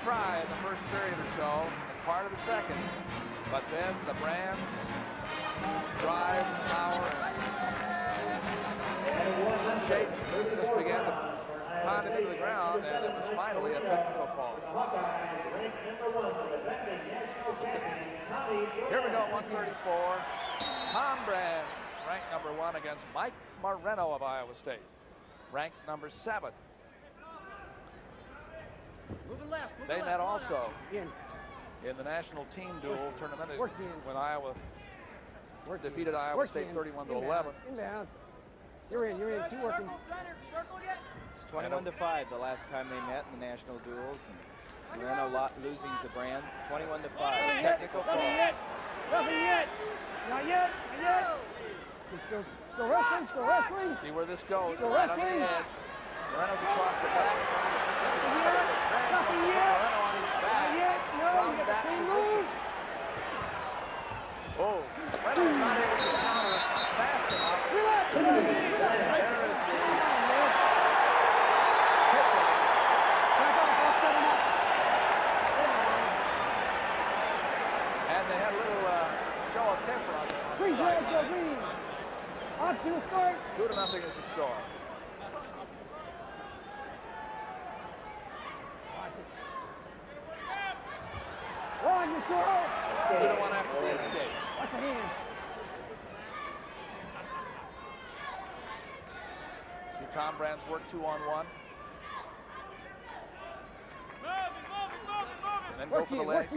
try in the first period or so, and part of the second, but then the Brands drive, power, and Shake just began to pound it into the ground, and it was finally a technical fall. Here we go, 134. Tom Brands, ranked number 1 against Mike Moreno of Iowa State, ranked number 7. They met also in the national team duel tournament when Iowa defeated Iowa State 31-11. You're in. Keep working. It's 21-5 the last time they met in the national duels. And Moreno losing to Brands, 21-5. Technical foul. Nothing yet. Not yet. Still wrestling. See where this goes. Still right wrestling. on the edge. Moreno's across the back. Nothing yet. Moreno on his back. Not yet. No, you got the same move. Oh, Moreno's not able to counter fast enough. Relax. There is the hit. Back off. I'll set him up. And they had a little show of temper on the Freeze right, Joe sidelines. Green. Optional start. 2-0 is the score. One, you throw. 2-1 after the escape. Watch your hands. See Tom Brands work 2-on-1. And then go for the leg.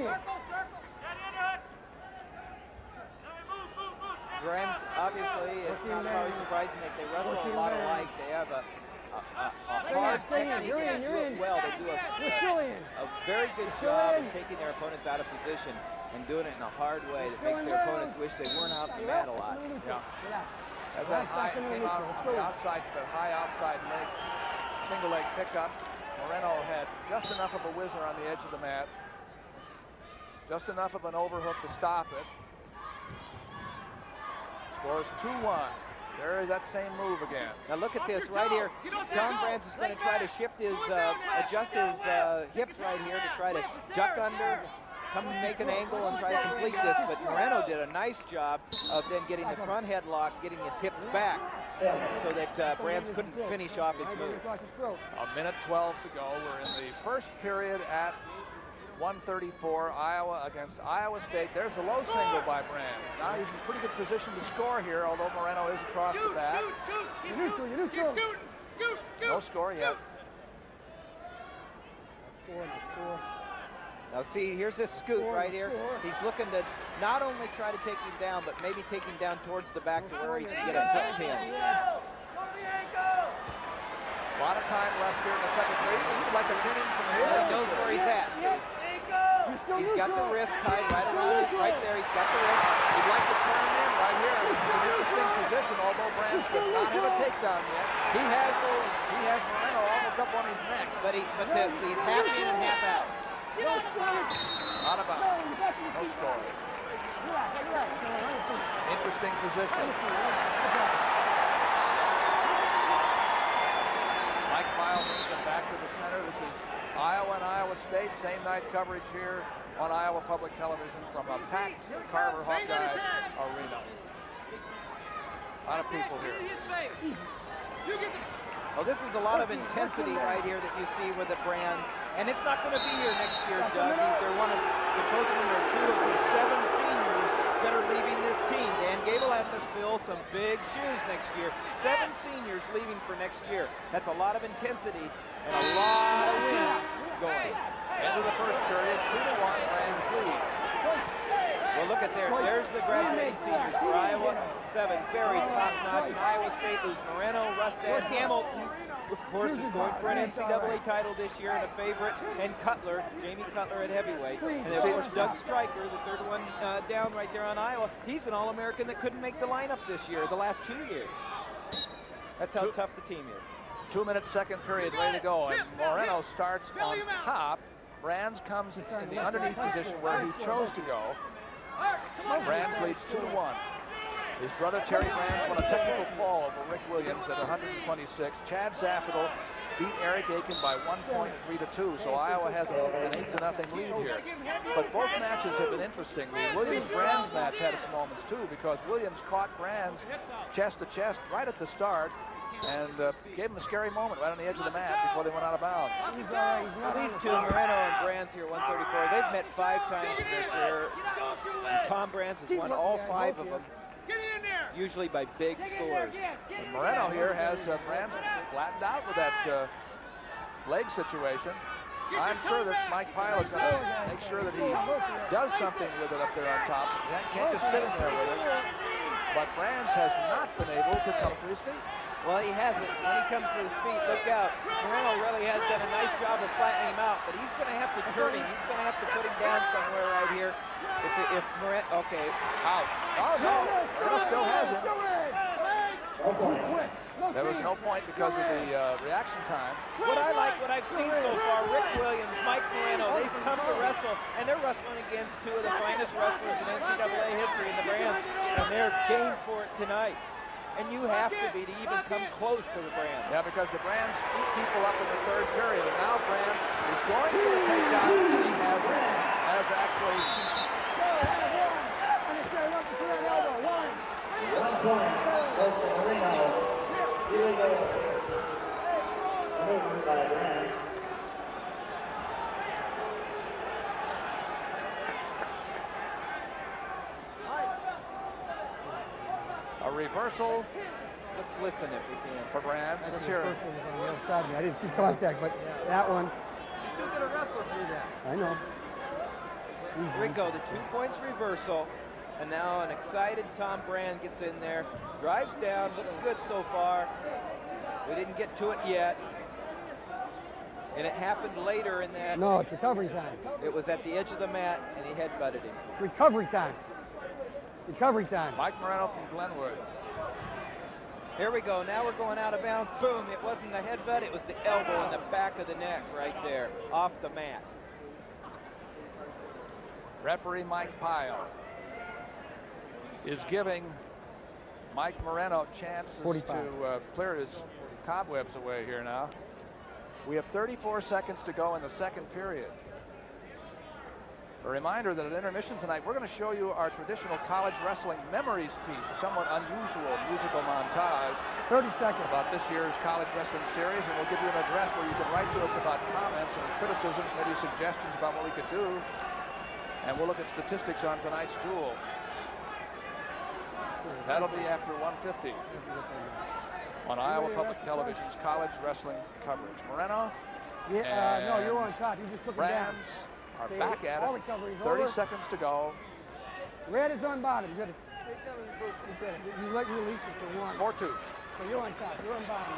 Brands, obviously, it's not probably surprising that they wrestle a lot alike. They have a hard technique and they do it well. They do a very good job of taking their opponents out of position and doing it in a hard way that makes their opponents wish they weren't out in the mat a lot. Yeah. As that high came out on the outside, that high outside leg, single leg pickup, Moreno had just enough of a whizzer on the edge of the mat, just enough of an overhook to stop it. Scores 2-1. There is that same move again. Now look at this right here. Tom Brands is going to try to shift his, adjust his hips right here to try to duck under, come and make an angle and try to complete this. But Moreno did a nice job of then getting the front headlock, getting his hips back so that Brands couldn't finish off his move. A minute 12 to go. We're in the first period at 134, Iowa against Iowa State. There's a low single by Brands. Now he's in pretty good position to score here, although Moreno is across the bat. You're neutral. No score yet. Now see, here's this scoot right here. He's looking to not only try to take him down, but maybe take him down towards the back to where he can get a hook pin. A lot of time left here in the second period. He'd like to pin him from here. He knows where he's at. See? He's got the wrist tied right around his, right there. He's got the wrist. He'd like to turn him in right here. This is an interesting position, although Brands does not have a takedown yet. He has Moreno almost up on his neck. But he's half in and half out. Not about. No score. Interesting position. Mike Kyle brings them back to the center. This is Iowa and Iowa State. Same night coverage here on Iowa Public Television from a packed Carver Hawkeye Arena. A lot of people here. Well, this is a lot of intensity right here that you see with the Brands. And it's not going to be here next year, Doug. They're one of the coach number 2 of the 7 seniors that are leaving this team. Dan Gable has to fill some big shoes next year. 7 seniors leaving for next year. That's a lot of intensity and a lot of wins going. End of the first period, 2-1, Brands leads. Well, look at there. There's the graduating seniors for Iowa. 7 very top-notch. And Iowa State lose Moreno, Rustad, Hamilton, of course, is going for an NCAA title this year and a favorite. And Cutler, Jamie Cutler at heavyweight. And of course, Doug Stryker, the third one down right there on Iowa. He's an All-American that couldn't make the lineup this year, the last 2 years. That's how tough the team is. 2-minute second period, ready to go. And Moreno starts on top. Brands comes in the underneath position where he chose to go. Brands leads 2-1. His brother Terry Brands won a technical fall over Rick Williams at 126. Chad Zappital beat Eric Aiken by 1 point, 3-2. So Iowa has an 8-0 lead here. But both matches have been interesting. The Williams-Brands match had its moments too, because Williams caught Brands chest to chest right at the start and gave him a scary moment right on the edge of the mat before they went out of bounds. Well, these two, Moreno and Brands here, 134, they've met 5 times in their career. And Tom Brands has won all 5 of them, usually by big scores. And Moreno here has Brands flattened out with that leg situation. I'm sure that Mike Pyle is going to make sure that he does something with it up there on top. He can't just sit in there with it. But Brands has not been able to come to his feet. Well, he hasn't. When he comes to his feet, look out. Moreno really has done a nice job of flattening him out, but he's going to have to turn him. He's going to have to put him down somewhere right here. If Moreno, okay, out. Oh, no, Moreno still has him. There was no point because of the reaction time. What I like, what I've seen so far, Rick Williams, Mike Moreno, they've come to wrestle, and they're wrestling against 2 of the finest wrestlers in NCAA history in the Brands, and they're game for it tonight. And you have to be to even come close to the Brands. Yeah, because the Brands beat people up in the 3rd period, and now Brands is going for a takedown, and he has actually... 1 point goes to Moreno. Illegal movement by Brands. A reversal. Let's listen if we can. For Brands. Let's hear it. First one was on the outside of me. I didn't see contact, but that one. You still get a wrestler through that. I know. Here we go, the 2 points reversal. And now an excited Tom Brand gets in there, drives down, looks good so far. We didn't get to it yet. And it happened later in that. No, it's recovery time. It was at the edge of the mat, and he headbutted him. It's recovery time. Recovery time. Mike Moreno from Glenwood. Here we go, now we're going out of bounds. Boom, it wasn't a headbutt, it was the elbow in the back of the neck right there, off the mat. Referee Mike Pyle is giving Mike Moreno chances 45. to clear his cobwebs away here now. We have 34 seconds to go in the 2nd period. A reminder that at intermission tonight, we're going to show you our traditional college wrestling memories piece, a somewhat unusual musical montage 30 seconds. about this year's college wrestling series, and we'll give you an address where you can write to us about comments and criticisms, maybe suggestions about what we could do, and we'll look at statistics on tonight's duel. That'll be after 1:50 on Iowa Public Television's college wrestling coverage. Moreno Yeah, no, you're on top. You're just looking down. Brands are back at all it. recovery's 30 over. seconds to go. Red is on bottom. You let you release it for 1. 4-2. So you're on top. You're on bottom.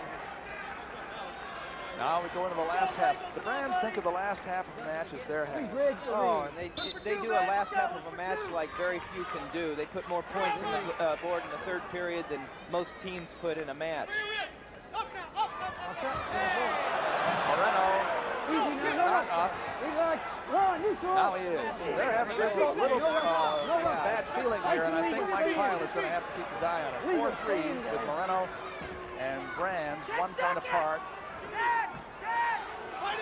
Now we go into the last half. The Brands think of the last half of the match as their half. Please, Red. Oh, and they do a last half of a match like very few can do. They put more points in the board in the 3rd period than most teams put in a match. Moreno is not up. Relax. 1, neutral. Now he is. They're having just a little bad feeling here, and I think Mike Pyle is going to have to keep his eye on it. 4-3 with Moreno and Brands, 1 point apart.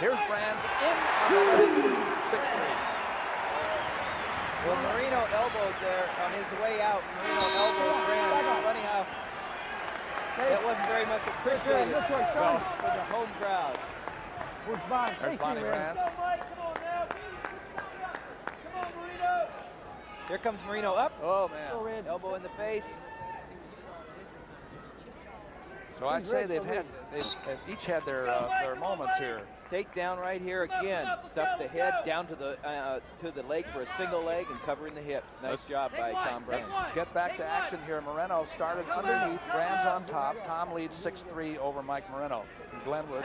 Here's Brands in on the leg, 6-3. Well, Moreno elbowed there on his way out. Moreno elbowed Brands. Funny how that wasn't very much appreciated No choice, son. for the home crowd. Where's Bonnie? There's Bonnie Brands. Here comes Moreno up. Oh, man. Elbow in the face. So I'd say they've each had their moments here. Takedown right here again. Stuff the head down to the leg for a single leg and covering the hips. Nice job by Tom Brands. Get back to action here. Moreno started underneath. Brands on top. Tom leads 6-3 over Mike Moreno from Glenwood.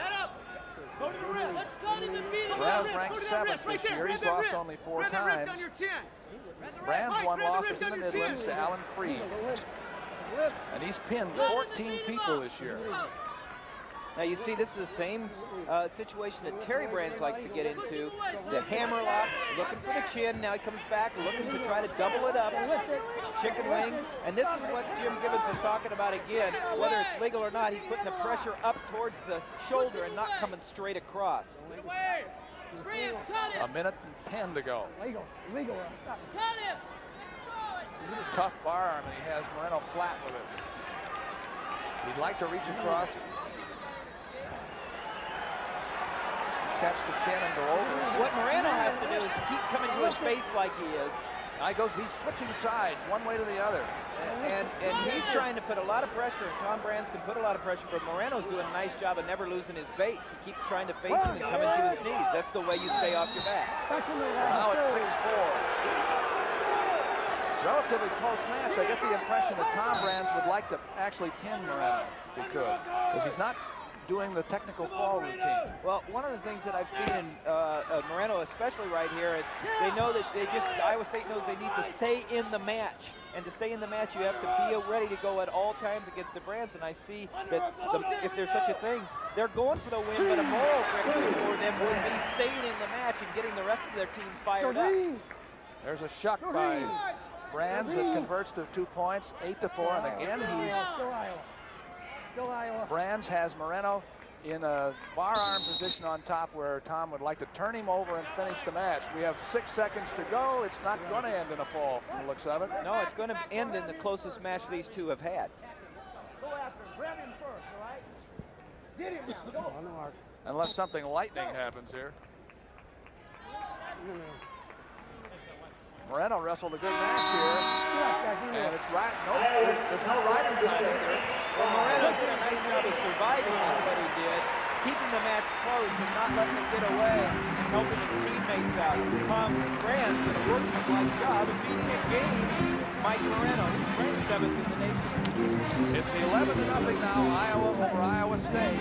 Brands ranked 7th this year. He's lost only 4 times. Brands won losses in the Midlands to Alan Freed. And he's pinned 14 people this year. Now you see this is the same situation that Terry Brands likes to get into. The hammer lock, looking for the chin. Now he comes back looking to try to double it up. Chicken wings. And this is what Jim Gibbons is talking about again. Whether it's legal or not, he's putting the pressure up towards the shoulder and not coming straight across. A minute and 10 to go. Legal. Stop. Tough bar arm, and he has Moreno flat with it. He'd like to reach across, catch the chin and go over. What Moreno has to do is keep coming to his base like he is. Now he's switching sides, one way to the other. And he's trying to put a lot of pressure, and Tom Brands can put a lot of pressure, but Moreno's doing a nice job of never losing his base. He keeps trying to face him and coming to his knees. That's the way you stay off your back. So now it's 6-4. Relatively close match. I get the impression that Tom Brands would like to actually pin Moreno if he could, because he's not doing the technical fall routine. Well, one of the things that I've seen in Moreno, especially right here, they know that Iowa State knows they need to stay in the match. And to stay in the match, you have to be ready to go at all times against the Brands. And I see that if there's such a thing, they're going for the win, but a moral victory for them would be staying in the match and getting the rest of their team fired up. There's a shuck by Brands that converts to 2 points, 8-4, and again Still Iowa. Brands has Moreno in a bar arm position on top where Tom would like to turn him over and finish the match. We have 6 seconds to go. It's not going to end in a fall from the looks of it. No, it's going to end in the closest match these two have had. Go after him. Grab him first, all right? Get him now. Go. On the mark. Unless something lightning happens here. Moreno wrestled a good match here. And it's right. There's no riding time either. Well, Moreno did a nice job of surviving, is what he did. Keeping the match close and not letting it get away, and helping his teammates out. Tom Brands did a workmanlike job of beating again Mike Moreno, who's ranked 7th in the nation. It's 11-0 now, Iowa over Iowa State.